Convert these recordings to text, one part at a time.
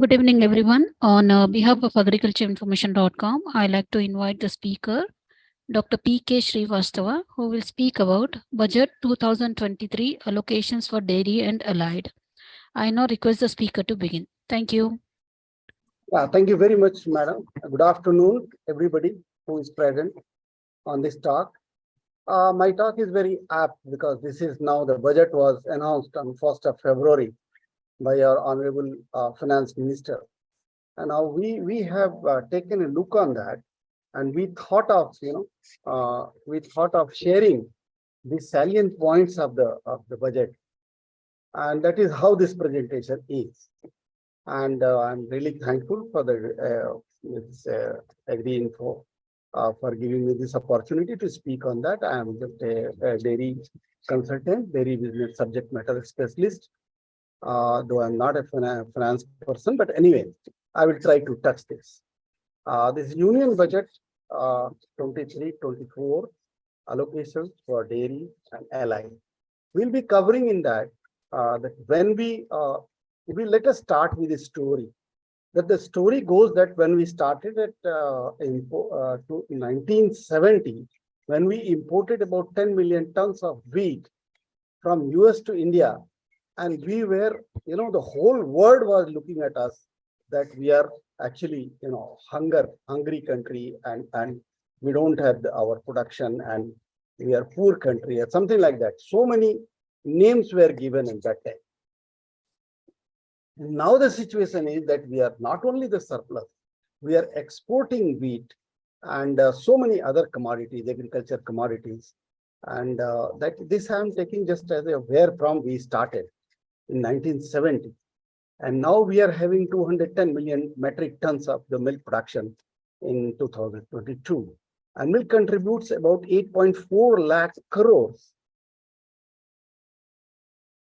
Good evening, everyone. On behalf of agricultureinformation.com, I'd like to invite the speaker, Dr. P.K. Shrivastava, who will speak about Budget 2023 allocations for dairy and allied. I now request the speaker to begin. Thank you. Thank you very much, madam. Good afternoon, everybody who is present on this talk. My talk is very apt because this is now the budget was announced on 1st of February by our Honorable Finance Minister. And now we have taken a look on that, and we thought of sharing the salient points of the budget, and that is how this presentation is. And I'm really thankful for the Agri-Info for giving me this opportunity to speak on that. I am just a dairy consultant, dairy business subject matter specialist, though I'm not a finance person, but anyway, I will try to touch this. This union budget 23-24 allocations for dairy and allied. We'll be covering in that when we let us start with a story. That the story goes that when we started at in 1970, when we imported about 10 million tons of wheat from US to India, and we were, the whole world was looking at us that we are actually, hungry country, and we don't have our production, and we are poor country, or something like that. So many names were given in that time. Now the situation is that we are not only the surplus, we are exporting wheat and so many other commodities, agriculture commodities. And that this I am taking just as a where from we started in 1970. And now we are having 210 million metric tons of the milk production in 2022. And milk contributes about 8.4 lakh crores.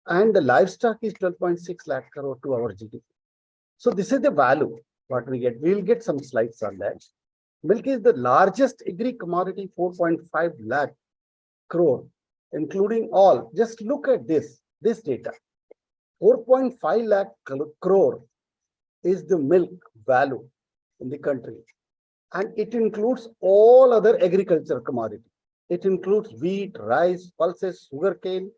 And the livestock is 12.6 lakh crore to our GDP. So this is the value what we get. We will get some slides on that. Milk is the largest agri commodity, 4.5 lakh crore, including all. Just look at this data. 4.5 lakh crore is the milk value in the country. And it includes all other agriculture commodities. It includes wheat, rice, pulses, sugarcane,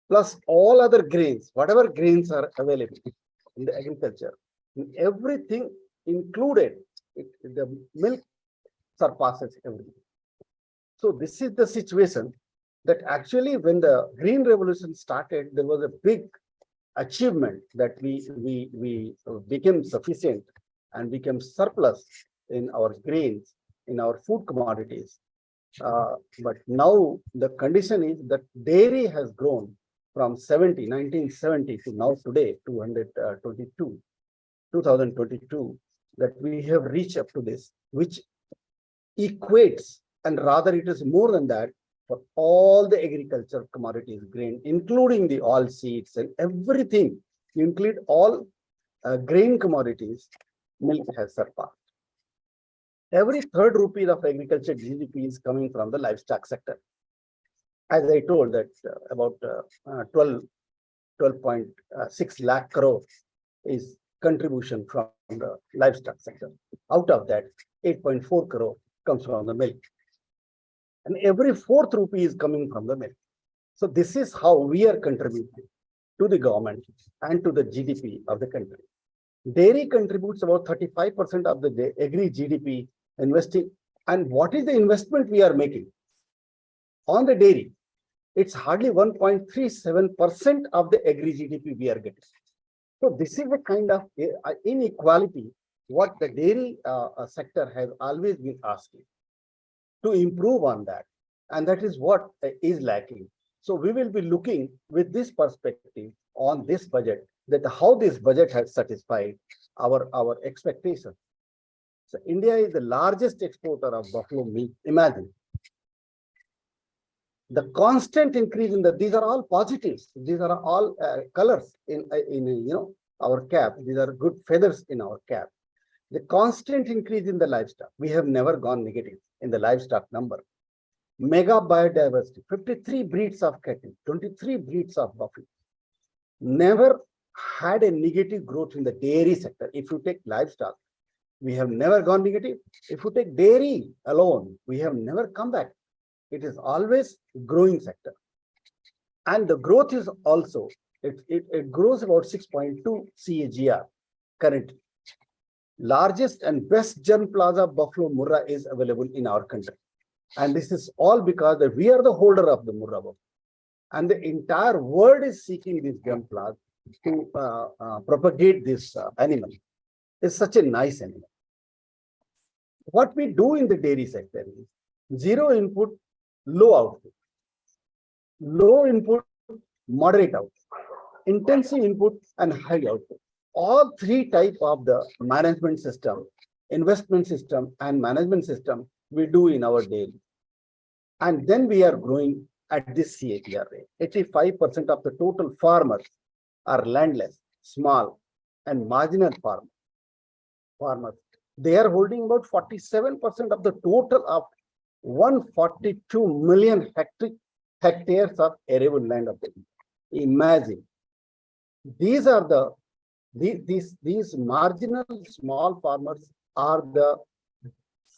plus all other grains, whatever grains are available in the agriculture. Everything included, the milk surpasses everything. So this is the situation that actually when the Green Revolution started, there was a big achievement that we became sufficient and became surplus in our grains, in our food commodities. But now the condition is that dairy has grown from 1970 to now today, 2022, that we have reached up to this, which equates, and rather it is more than that, for all the agriculture commodities, grain, including the oil seeds and everything, include all grain commodities, milk has surpassed. Every third rupee of agriculture GDP is coming from the livestock sector. As I told that about 12.6 lakh crore is contribution from the livestock sector. Out of that, 8.4 crore comes from the milk. And every fourth rupee is coming from the milk. So this is how we are contributing to the government and to the GDP of the country. Dairy contributes about 35% of the agri GDP investing. And what is the investment we are making on the dairy? It's hardly 1.37% of the agri GDP we are getting. So this is the kind of inequality what the dairy sector has always been asking to improve on that. And that is what is lacking. So we will be looking with this perspective on this budget, that how this budget has satisfied our expectations. So India is the largest exporter of buffalo meat. Imagine. The constant increase in these are all positives. These are all colors in our cap. These are good feathers in our cap. The constant increase in the livestock. We have never gone negative in the livestock number. Mega biodiversity, 53 breeds of cattle, 23 breeds of buffalo. Never had a negative growth in the dairy sector. If you take livestock, we have never gone negative. If you take dairy alone, we have never come back. It is always growing sector. And the growth is also, it grows about 6.2 CAGR currently. Largest and best germplasm buffalo Murrah is available in our country. And this is all because that we are the holder of the Murrah buffalo. And the entire world is seeking this germplasm to propagate this animal. It's such a nice animal. What we do in the dairy sector is zero input, low output. Low input, moderate output. Intensive input and high output. All three types of the management system, investment system and management system we do in our dairy. And then we are growing at this CAGR rate. 85% of the total farmers are landless, small and marginal farmers. They are holding about 47% of the total of 142 million hectares of arable land of the country. Imagine. These are these marginal small farmers are the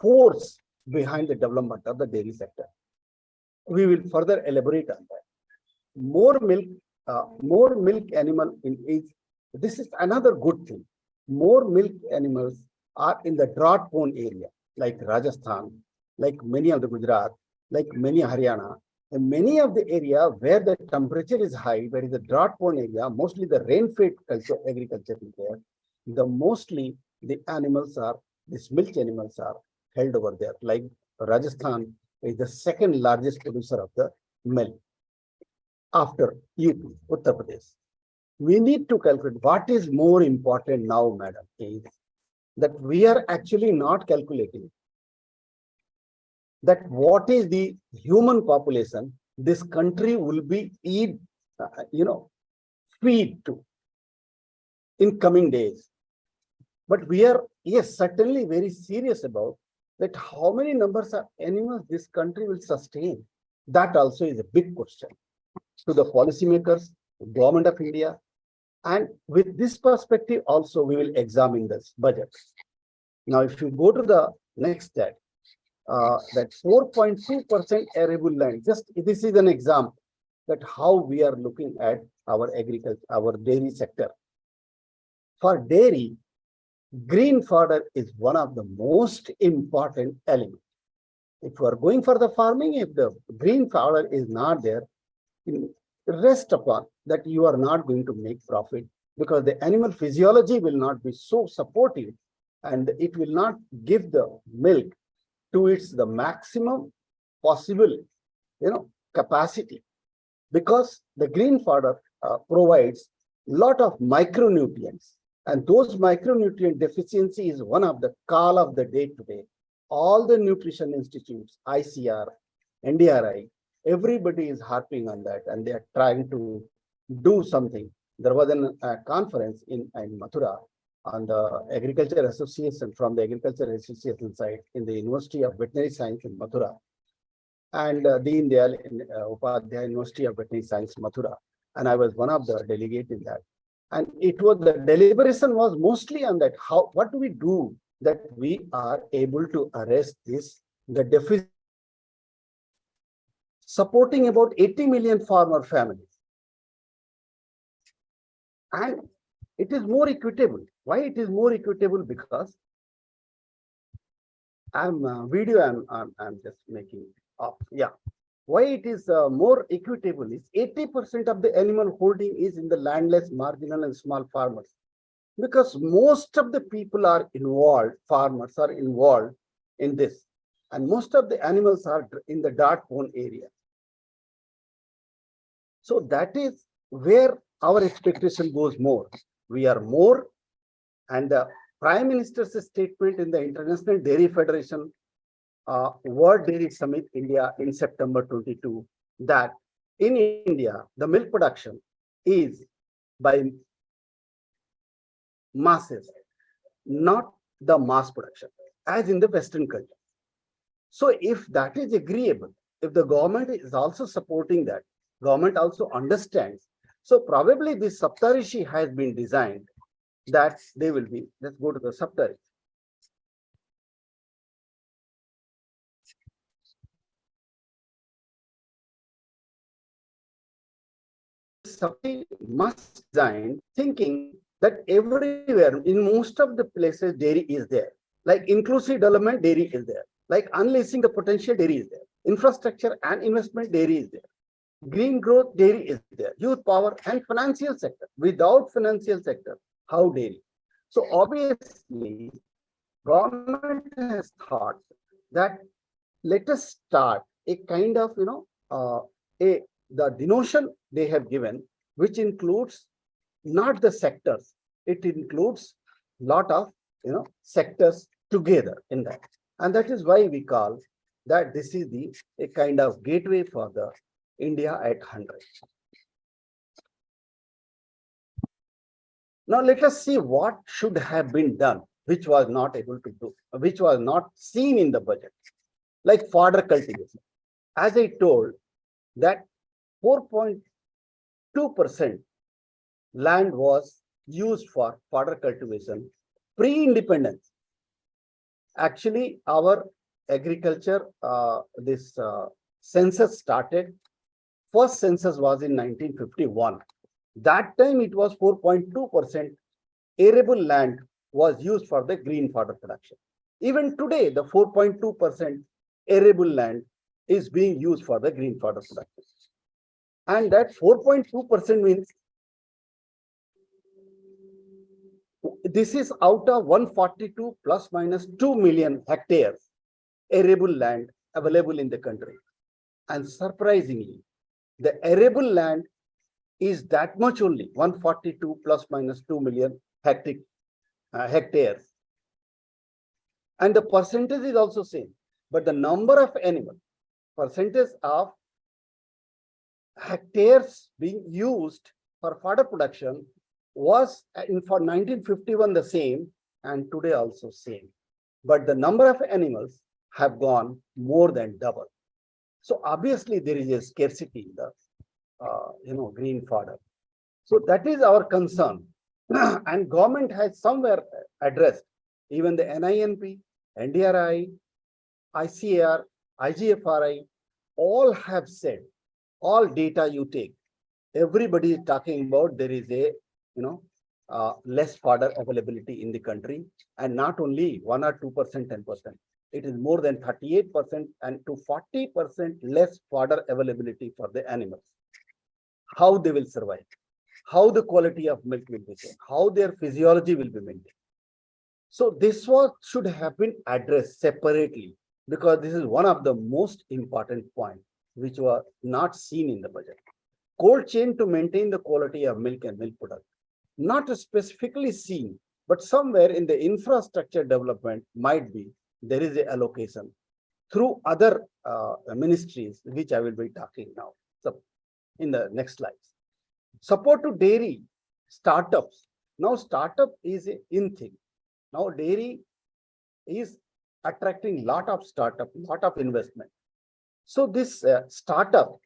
force behind the development of the dairy sector. We will further elaborate on that. More milk animal in age. This is another good thing. More milk animals are in the drought-prone area, like Rajasthan, like many of the Gujarat, like many Haryana, and many of the area where the temperature is high, where is the drought-prone area, mostly the rain-fed agriculture is there. Mostly the animals are, these milk animals are held over there. Like Rajasthan is the second largest producer of the milk after UP, Uttar Pradesh. We need to calculate what is more important now, madam, is that we are actually not calculating that what is the human population this country will be feed to in coming days. But we are, yes, certainly very serious about that how many numbers of animals this country will sustain. That also is a big question to the policymakers, government of India. And with this perspective also, we will examine this budget. Now, if you go to the next step, that 4.2% arable land, just this is an example that how we are looking at our agriculture, our dairy sector. For dairy, green fodder is one of the most important elements. If you are going for the farming, if the green fodder is not there, rest upon that you are not going to make profit, because the animal physiology will not be so supportive and it will not give the milk to its the maximum possible capacity, because the green fodder provides lot of micronutrients, and those micronutrient deficiency is one of the call of the day today. All the nutrition institutes, ICR, NDRI, everybody is harping on that, and they are trying to do something. There was a conference in Mathura on the Agriculture Association, from the Agriculture Association side in the University of Veterinary Science in Mathura, and Deen Dayal Upadhyaya University of Veterinary Science, Mathura. And I was one of the delegates in that. And it was, the deliberation was mostly on that, what do we do that we are able to arrest the deficit, supporting about 80 million farmer families. And it is more equitable. Why it is more equitable? Because I'm just making up. Yeah. Why it is more equitable is 80% of the animal holding is in the landless, marginal and small farmers. Because most of the people are involved, farmers are involved in this. And most of the animals are in the drought-prone area. So that is where our expectation goes more. We are more, and the Prime Minister's statement in the International Dairy Federation World Dairy Summit India in September 22, that in India, the milk production is by masses, not the mass production, as in the Western country. So if that is agreeable, if the government is also supporting that, government also understands So probably this Saptarishi has been designed that they will be, let's go to the Saptarishi. Somebody must design thinking that everywhere, in most of the places, dairy is there. Like inclusive development, dairy is there. Like unleashing the potential, dairy is there. Infrastructure and investment, dairy is there. Green growth, dairy is there. Youth power and financial sector. Without financial sector, how dairy? So obviously, government has thought that let us start a kind of, the denotion they have given, which includes not the sectors, it includes lot of, sectors together in that. And that is why we call that this is a kind of gateway for the India at 100. Now let us see what should have been done, which was not able to do, which was not seen in the budget, like fodder cultivation. As I told, that 4.2% land was used for fodder cultivation pre-independence. Actually, our agriculture, this census started, first census was in 1951. That time it was 4.2% arable land was used for the green fodder production. Even today, the 4.2% arable land is being used for the green fodder production. And that 4.2% means this is out of 142 plus minus 2 million hectares arable land available in the country. And surprisingly, the arable land is that much only, 142 plus minus 2 million hectares. And the percentage is also same, but the number of animals, percentage of hectares being used for fodder production was for 1951 the same, and today also same. But the number of animals have gone more than double. So obviously there is a scarcity in the green fodder. So that is our concern. And government has somewhere addressed, even the NINP, NDRI, ICAR, IGFRI, all have said, all data you take, everybody is talking about there is a less fodder availability in the country, and not only 1 or 2%, 10%. It is more than 38% and to 40% less fodder availability for the animals. How they will survive, how the quality of milk will be there, how their physiology will be maintained. So this should have been addressed separately, because this is one of the most important points which were not seen in the budget. Cold chain to maintain the quality of milk and milk product, not specifically seen, but somewhere in the infrastructure development might be there is a allocation through other ministries, which I will be talking now. So in the next slides, support to dairy startups. Now startup is an in thing. Now dairy is attracting lot of startup, lot of investment. So this startup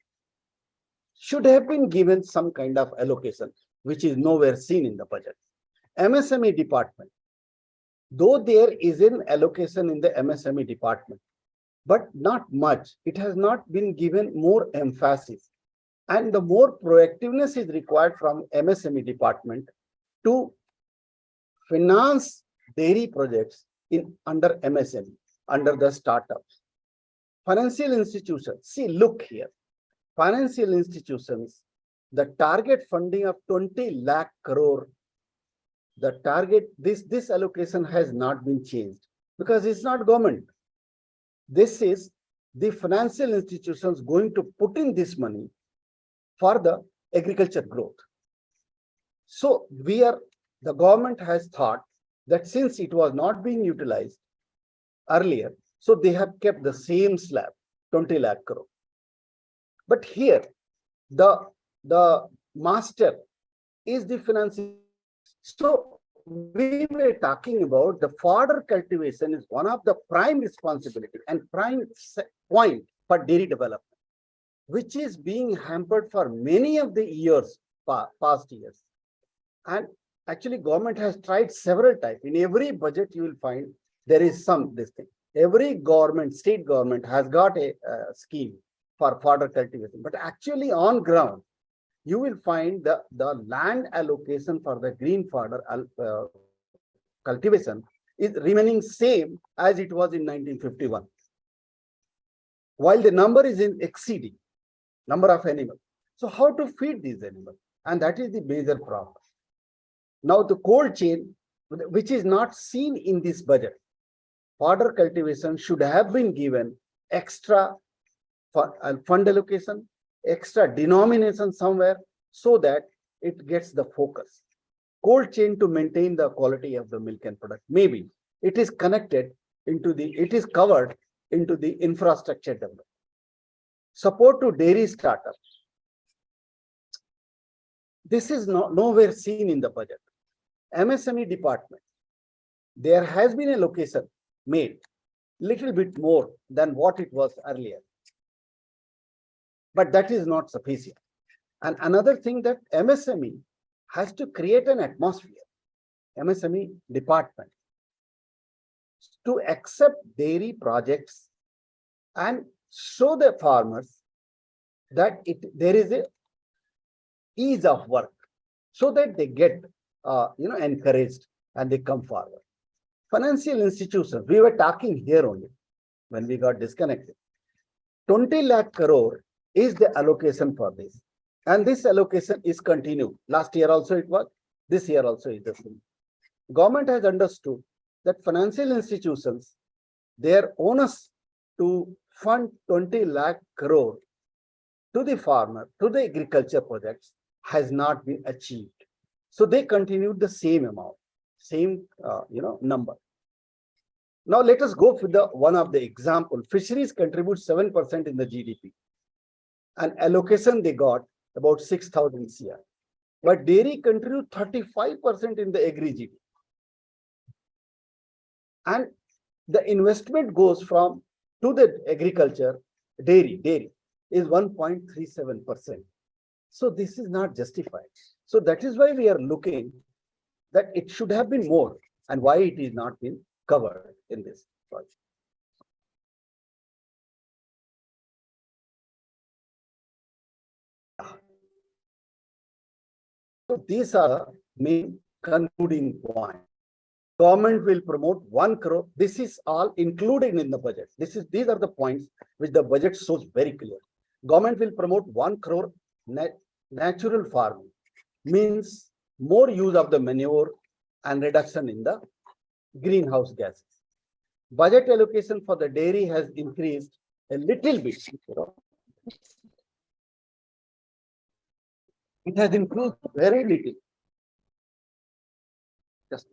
should have been given some kind of allocation, which is nowhere seen in the budget. MSME department, though there is an allocation in the MSME department, but not much. It has not been given more emphasis. And the more proactiveness is required from MSME department to finance dairy projects under MSME, under the startups. Financial institutions, see, look here. Financial institutions, the target funding of 20 lakh crore, the target, this allocation has not been changed because it's not government. This is the financial institutions going to put in this money for the agriculture growth. So the government has thought that since it was not being utilized earlier, so they have kept the same slab, 20 lakh crore. But here, the master is the financing. So we were talking about the fodder cultivation is one of the prime responsibility and prime point for dairy development, which is being hampered for many of the years past years. And actually government has tried several times. In every budget you will find there is some this thing. Every government, state government has got a scheme for fodder cultivation, but actually on ground you will find the land allocation for the green fodder cultivation is remaining same as it was in 1951, while the number is in exceeding number of animals. So how to feed these animals? And that is the major problem. Now the cold chain, which is not seen in this budget, fodder cultivation should have been given extra fund allocation, extra denomination somewhere, so that it gets the focus. Cold chain to maintain the quality of the milk and product. Maybe it is connected into it is covered into the infrastructure development. Support to dairy startup. This is nowhere seen in the budget. MSME department, there has been a location made little bit more than what it was earlier, but that is not sufficient. And another thing, that MSME has to create an atmosphere, MSME department, to accept dairy projects and show the farmers that there is a ease of work, so that they get encouraged and they come forward. Financial institutions, we were talking here only when we got disconnected. 20 lakh crore is the allocation for this, and this allocation is continued. Last year also it was, this year also is the same. Government has understood that financial institutions, their onus to fund 20 lakh crore to the farmer, to the agriculture projects, has not been achieved. So they continued the same amount, same number. Now let us go for one of the example. Fisheries contribute 7% in the GDP, and allocation they got about 6,000 CR. But dairy contribute 35% in the agri GDP, and the investment goes from to the agriculture, dairy is 1.37%. So this is not justified. So that is why we are looking that it should have been more, and why it is not been covered in this project. So these are the main concluding points. Government will promote 1 crore. This is all included in the budget. These are the points which the budget shows very clear. Government will promote 1 crore natural farming, means more use of the manure and reduction in the greenhouse gases. Budget allocation for the dairy has increased a little bit. It has increased very little. Just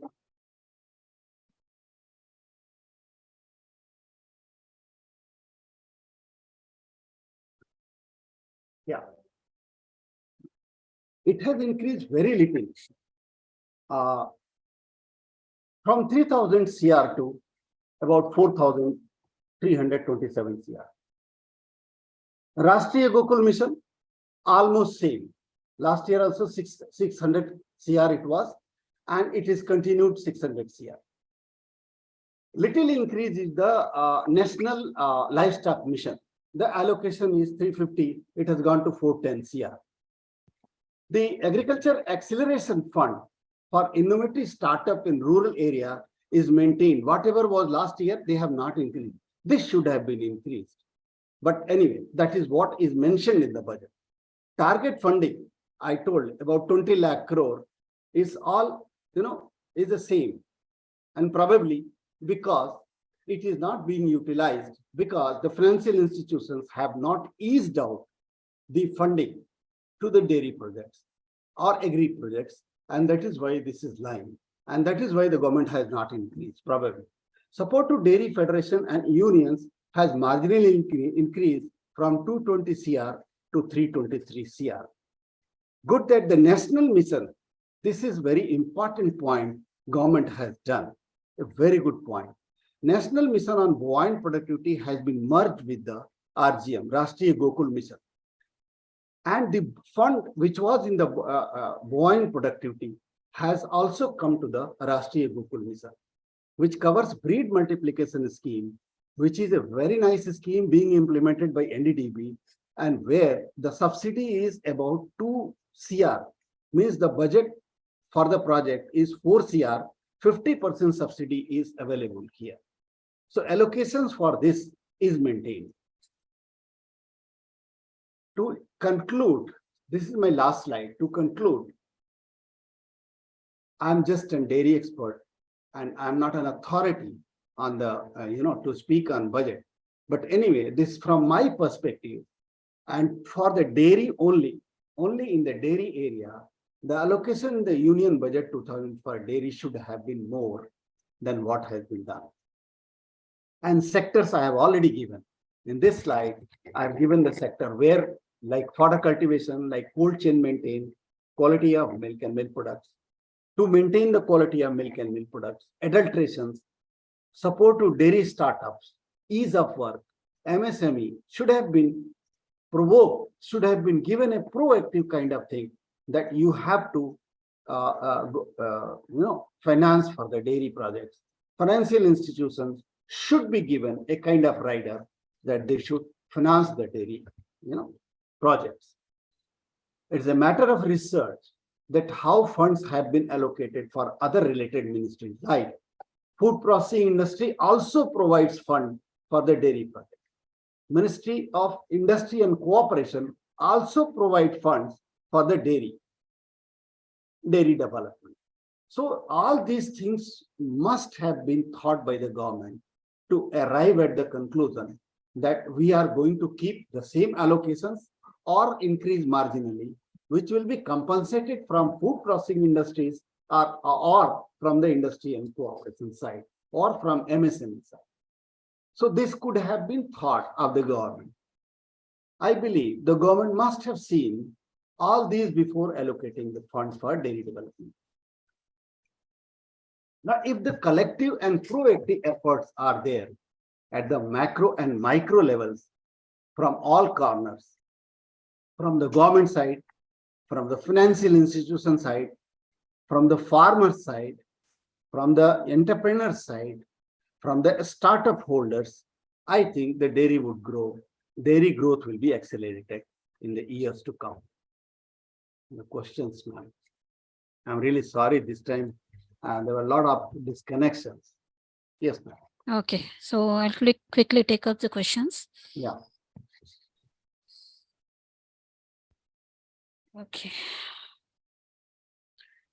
yeah. It has increased very little. From 3,000 CR to about 4,327 CR. Rashtriya Gokul Mission, almost same. Last year also 600 CR it was, and it is continued 600 CR. Little increase is the National Livestock Mission. The allocation is 350, it has gone to 410 CR. The Agriculture Acceleration Fund for innovative startup in rural area is maintained. Whatever was last year, they have not increased. This should have been increased. But anyway, that is what is mentioned in the budget. Target funding, I told about 20 lakh crore, is all, is the same. And probably because it is not being utilized, because the financial institutions have not eased out the funding to the dairy projects or agri projects, and that is why this is lying, and that is why the government has not increased, probably. Support to dairy federation and unions has marginally increased from 220 CR to 323 CR. Good that the national mission, this is very important point government has done, a very good point. National mission on bovine productivity has been merged with the RGM, Rashtriya Gokul Mission. And the fund which was in the buoyant productivity has also come to the Rashtriya Gokul Mission, which covers breed multiplication scheme, which is a very nice scheme being implemented by NDDB, and where the subsidy is about 2 CR, means the budget for the project is 4 CR, 50% subsidy is available here. So allocations for this is maintained. To conclude, this is my last slide. To conclude, I'm just a dairy expert and I'm not an authority on the, to speak on budget. But anyway, this from my perspective, and for the dairy only in the dairy area, the allocation in the union budget 2000 for dairy should have been more than what has been done. And sectors I have already given. In this slide, I've given the sector where, like fodder cultivation, like cold chain maintain, quality of milk and milk products, to maintain the quality of milk and milk products, adulterations, support to dairy startups, ease of work, MSME should have been provoked, should have been given a proactive kind of thing that you have to finance for the dairy projects. Financial institutions should be given a kind of rider that they should finance the dairy projects. It's a matter of research that how funds have been allocated for other related ministries, like food processing industry also provides fund for the dairy project. Ministry of Industry and Cooperation also provide funds for the dairy development. So all these things must have been thought by the government to arrive at the conclusion that we are going to keep the same allocations or increase marginally, which will be compensated from food processing industries or from the industry and cooperation side or from MSME side. So this could have been thought of the government. I believe the government must have seen all these before allocating the funds for dairy development. Now, if the collective and proactive efforts are there at the macro and micro levels from all corners, from the government side, from the financial institution side, from the farmer side, from the entrepreneur side, from the startup holders, I think the dairy would grow. Dairy growth will be accelerated in the years to come. The questions, ma'am. I'm really sorry this time. There were a lot of disconnections. Yes, ma'am. Okay, so I'll quickly take up the questions. Yeah. Okay.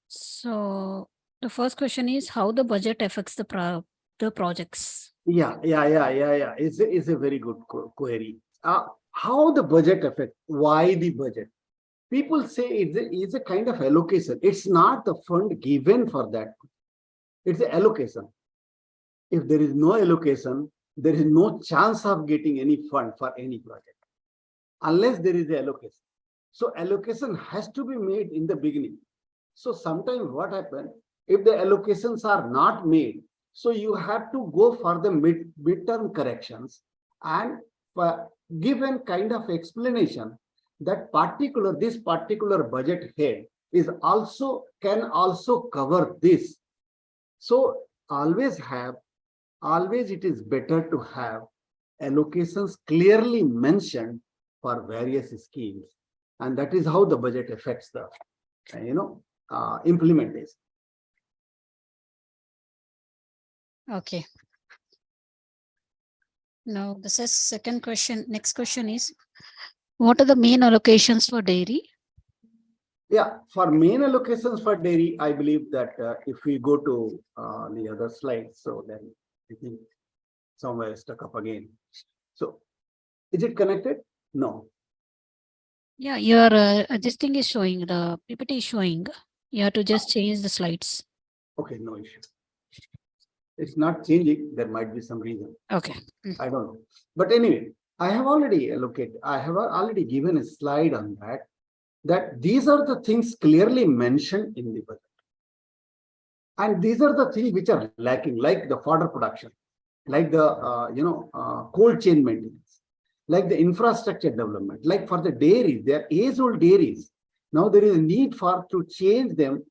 So the first question is how the budget affects the projects. Yeah. It's a very good query. How the budget affect? Why the budget? People say it's a kind of allocation. It's not the fund given for that. It's an allocation. If there is no allocation, there is no chance of getting any fund for any project, unless there is an allocation. So allocation has to be made in the beginning. So sometimes what happens, if the allocations are not made, so you have to go for the midterm corrections and give a kind of explanation that this particular budget head can also cover this. So always it is better to have allocations clearly mentioned for various schemes, and that is how the budget affects the implementation. Okay. Now this is second question. Next question is, what are the main allocations for dairy? Yeah, for main allocations for dairy, I believe that if we go to the other slide, so then I think somewhere stuck up again. So is it connected? No. Yeah, your this thing is showing, the PPT is showing. You have to just change the slides. Okay, no issue. It's not changing. There might be some reason. Okay. I don't know. But anyway, I have already given a slide on that these are the things clearly mentioned in the budget. And these are the things which are lacking, like the fodder production, like the cold chain maintenance, like the infrastructure development, like for the dairies, they are age-old dairies. Now there is a need for to change them,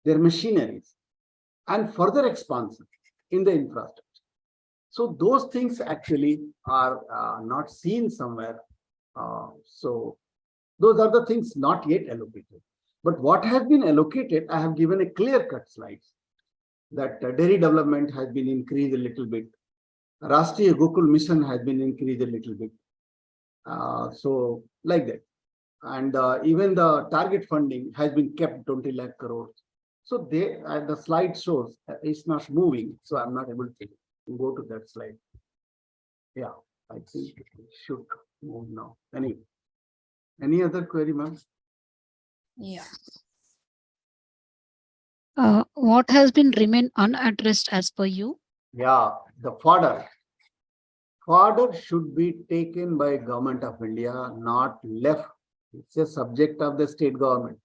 their machineries, and further expansion in the infrastructure. So those things actually are not seen somewhere. So those are the things not yet allocated. But what has been allocated, I have given a clear-cut slides that dairy development has been increased a little bit. Rashtriya Gokul Mission has been increased a little bit. So like that. And even the target funding has been kept 20 lakh crores. So they, the slide shows it's not moving. So I'm not able to go to that slide. Yeah, I think it should move now. Anyway, any other query, ma'am? Yeah. What has been remained unaddressed as per you? Yeah, the fodder. Fodder should be taken by Government of India, not left. It's a subject of the state government,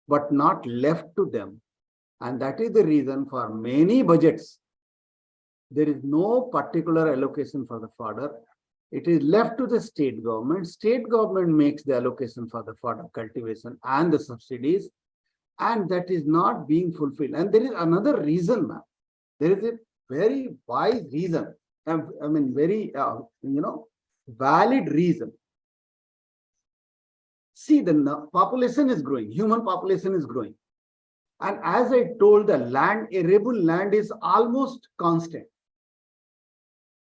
but not left to them. And that is the reason for many budgets, there is no particular allocation for the fodder. It is left to the state government. State government makes the allocation for the fodder cultivation and the subsidies, and that is not being fulfilled. And there is another reason, ma'am. There is a very wise reason. I mean, very, valid reason. See, the population is growing, human population is growing. And as I told, the land, arable land is almost constant.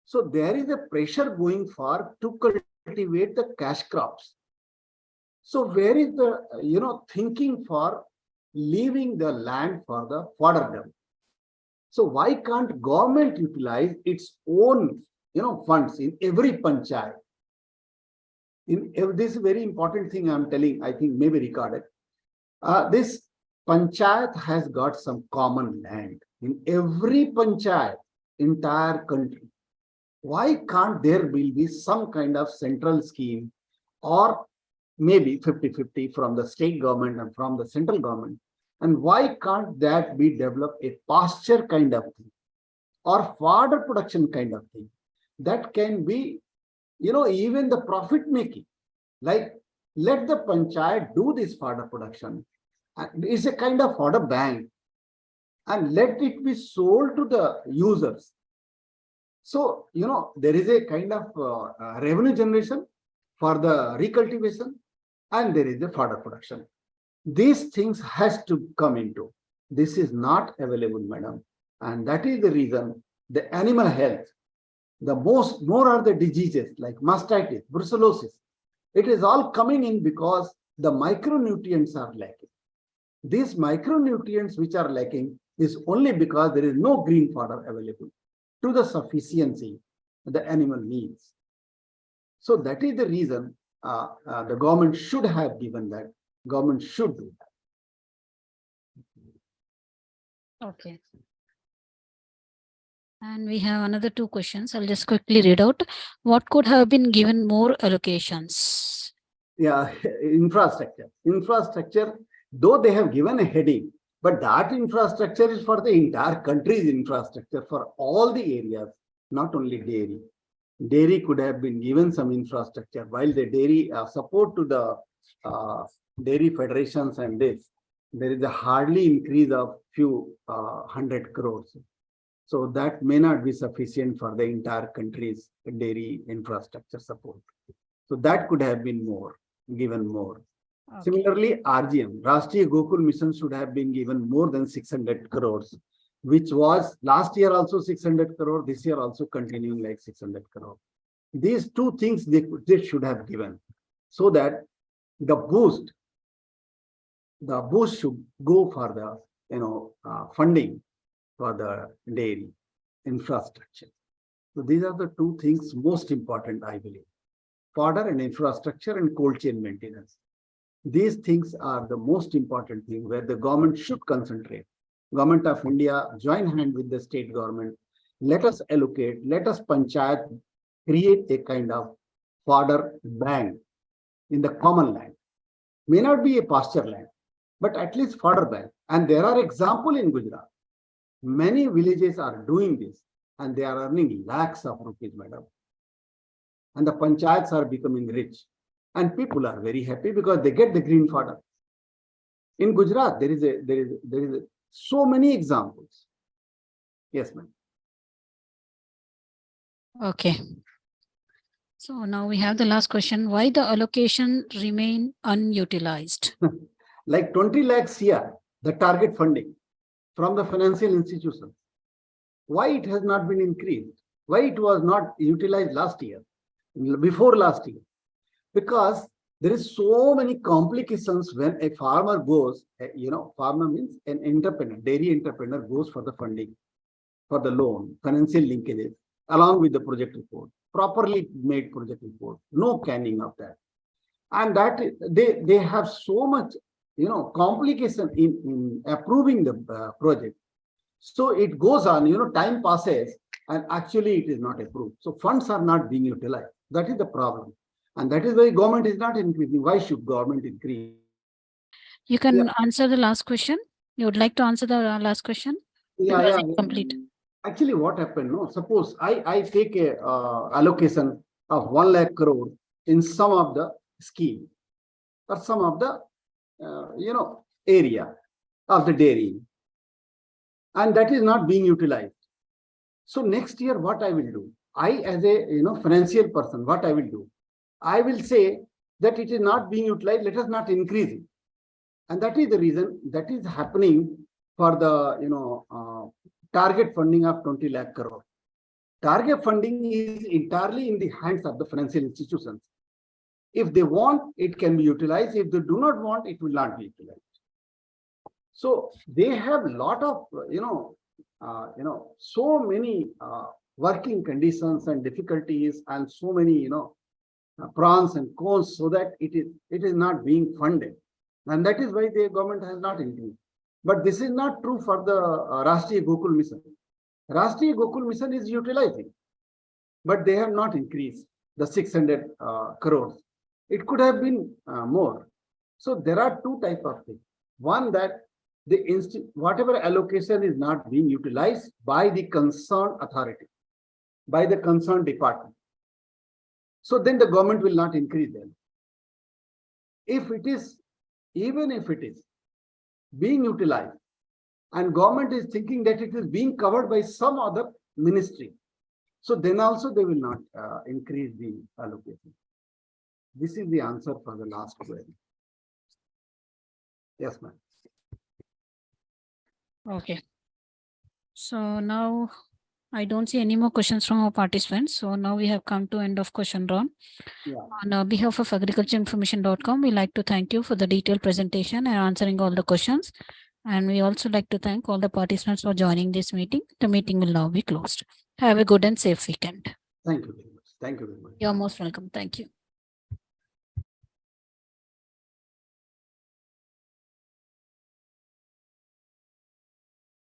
So there is a pressure going for to cultivate the cash crops. So where is the, thinking for leaving the land for the fodder development? So why can't government utilize its own, funds in every panchayat? This is a very important thing I'm telling, I think maybe recorded. This panchayat has got some common land in every panchayat, entire country. Why can't there will be some kind of central scheme or maybe 50-50 from the state government and from the central government? And why can't that be developed a pasture kind of thing or fodder production kind of thing that can be, even the profit making? Like, let the panchayat do this fodder production. It's a kind of fodder bank, and let it be sold to the users. So, there is a kind of revenue generation for the recultivation, and there is the fodder production. These things has to come into. This is not available, madam. And that is the reason the animal health, more are the diseases like mastitis, brucellosis. It is all coming in because the micronutrients are lacking. These micronutrients which are lacking is only because there is no green fodder available to the sufficiency the animal needs. So that is the reason the government should have given that. Government should do that. Okay. And we have another 2 questions. I'll just quickly read out. What could have been given more allocations? Yeah, infrastructure. Infrastructure, though they have given a heading, but that infrastructure is for the entire country's infrastructure for all the areas, not only dairy. Dairy could have been given some infrastructure, while the dairy support to the dairy federations and this, there is a hardly increase of few 100 crores. So that may not be sufficient for the entire country's dairy infrastructure support. So that could have been more, given more. Okay. Similarly, RGM, Rashtriya Gokul Mission should have been given more than 600 crores, which was last year also 600 crore, this year also continuing like 600 crore. These 2 things they should have given, so that the boost should go for the funding for the dairy infrastructure. So these are the 2 things most important, I believe: fodder and infrastructure and cold chain maintenance. These things are the most important thing where the government should concentrate. Government of India join hand with the state government. Let us allocate, let us panchayat create a kind of fodder bank in the common land. May not be a pasture land, but at least fodder bank. And there are examples in Gujarat. Many villages are doing this and they are earning lakhs of rupees, madam. and the panchayats are becoming rich. And people are very happy because they get the green fodder. In Gujarat, there is so many examples. Yes, ma'am. Okay. So now we have the last question. Why the allocation remain unutilized? Like 20 lakhs here, the target funding from the financial institutions. Why it has not been increased? Why it was not utilized last year, before last year? Because there is so many complications when a farmer goes, farmer means an entrepreneur, dairy entrepreneur goes for the funding, for the loan, financial linkages, along with the project report, properly made project report, no canning of that. And that they have so much, complication in approving the project. So it goes on, time passes and actually it is not approved. So funds are not being utilized. That is the problem. And that is why government is not increasing. Why should government increase? You can answer the last question. You would like to answer the last question? Yeah. Complete. Actually, what happened? No, suppose I take a allocation of 1 lakh crore in some of the scheme or some of the area of the dairy, and that is not being utilized. So next year, what I will do? I, as a financial person, what I will do? I will say that it is not being utilized. Let us not increase it, and that is the reason that is happening for the target funding of 20 lakh crore. Target funding is entirely in the hands of the financial institutions. If they want, it can be utilized. If they do not want, it will not be utilized. So they have a lot of so many working conditions and difficulties and so many pros and cons, so that it is not being funded, and that is why the government has not increased. But this is not true for the Rashtriya Gokul Mission. Rashtriya Gokul Mission is utilizing, but they have not increased the 600 crores. It could have been more. So there are two types of things. One, that whatever allocation is not being utilized by the concerned authority, by the concerned department. So then the government will not increase them. Even if it is being utilized and government is thinking that it is being covered by some other ministry, so then also they will not increase the allocation. This is the answer for the last query. Yes, ma'am. Okay. So now I don't see any more questions from our participants. So now we have come to end of question round. Yeah. On behalf of agricultureinformation.com, we like to thank you for the detailed presentation and answering all the questions. And we also like to thank all the participants for joining this meeting. The meeting will now be closed. Have a good and safe weekend. Thank you very much. Thank you very much. You're most welcome. Thank you.